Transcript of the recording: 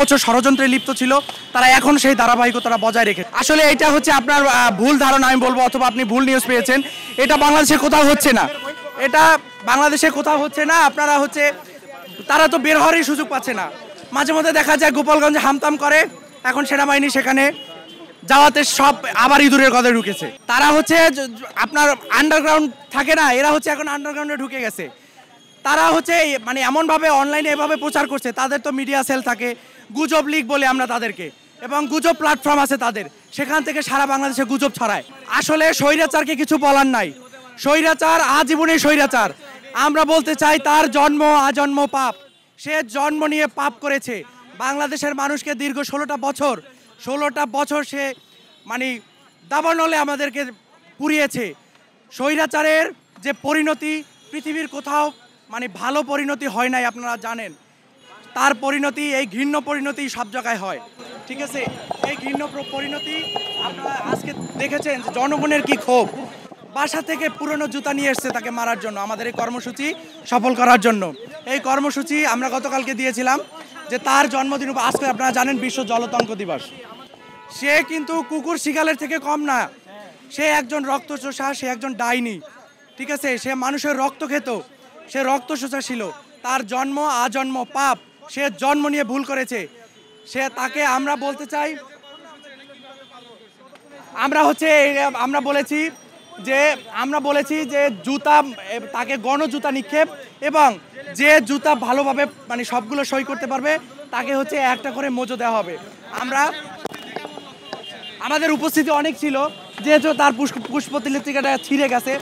বছর ষড়যন্ত্রে লিপ্ত ছিল, তারা এখন সেই ধারাবাহিকতা বজায় রেখে। আসলে এটা হচ্ছে আপনার ভুল ধারণা আমি বলবো, অথবা আপনি ভুল নিউজ পেয়েছেন। এটা বাংলাদেশে কোথাও হচ্ছে না, এটা বাংলাদেশে কোথাও হচ্ছে না। আপনারা হচ্ছে তারা তো বের হওয়ারই সুযোগ পাচ্ছে না। মাঝে মধ্যে দেখা যায় গোপালগঞ্জে হামতাম করে, এখন সেনাবাহিনী সেখানে যাওয়াতে সব আবার ইঁদুরের গর্তে ঢুকেছে। তারা হচ্ছে আপনার আন্ডারগ্রাউন্ড থাকে না, এরা হচ্ছে এখন আন্ডারগ্রাউন্ডে ঢুকে গেছে। তারা হচ্ছে মানে এমনভাবে অনলাইনে এভাবে প্রচার করছে, তাদের তো মিডিয়া সেল থাকে, গুজব লিগ বলে আমরা তাদেরকে, এবং গুজব প্ল্যাটফর্ম আছে তাদের, সেখান থেকে সারা বাংলাদেশে গুজব ছড়ায়। আসলে স্বৈরাচারকে কিছু বলার নাই, স্বৈরাচার আজীবনই স্বৈরাচার। আমরা বলতে চাই তার জন্ম আজন্ম পাপ, সে জন্ম নিয়ে পাপ করেছে। বাংলাদেশের মানুষকে দীর্ঘ 16টা বছর সে মানে দাবানলে আমাদেরকে পুড়িয়েছে। স্বৈরাচারের যে পরিণতি পৃথিবীর কোথাও মানে ভালো পরিণতি হয় নাই, আপনারা জানেন। তার পরিণতি, এই ঘৃণ্য পরিণতি সব জায়গায় হয়, ঠিক আছে। এই ঘৃণ্য পরিণতি আপনারা আজকে দেখেছেন, জনগণের কি ক্ষোভ। বাসা থেকে পুরনো জুতা নিয়ে এসছে তাকে মারার জন্য, আমাদের এই কর্মসূচি সফল করার জন্য। এই কর্মসূচি আমরা গতকালকে দিয়েছিলাম যে তার জন্মদিন আজকে আপনারা জানেন বিশ্ব জলতঙ্ক দিবস। সে কিন্তু কুকুর শিকালের থেকে কম না, সে একজন রক্তচোষা, সে একজন ডাইনি, ঠিক আছে। সে মানুষের রক্ত খেত, সে রক্তচোষা ছিল। তার জন্ম আজন্ম পাপ, সে জন্ম নিয়ে ভুল করেছে। তাকে আমরা বলতে চাই, আমরা বলেছি যে জুতা, তাকে গণজুতা নিক্ষেপ, এবং যে জুতা ভালোভাবে মানে সবগুলো সই করতে পারবে তাকে হচ্ছে একটা করে মোজো দেওয়া হবে। আমাদের উপস্থিতি অনেক ছিল, যেহেতু তার পুষ্পতলিকাটা ছিঁড়ে গেছে।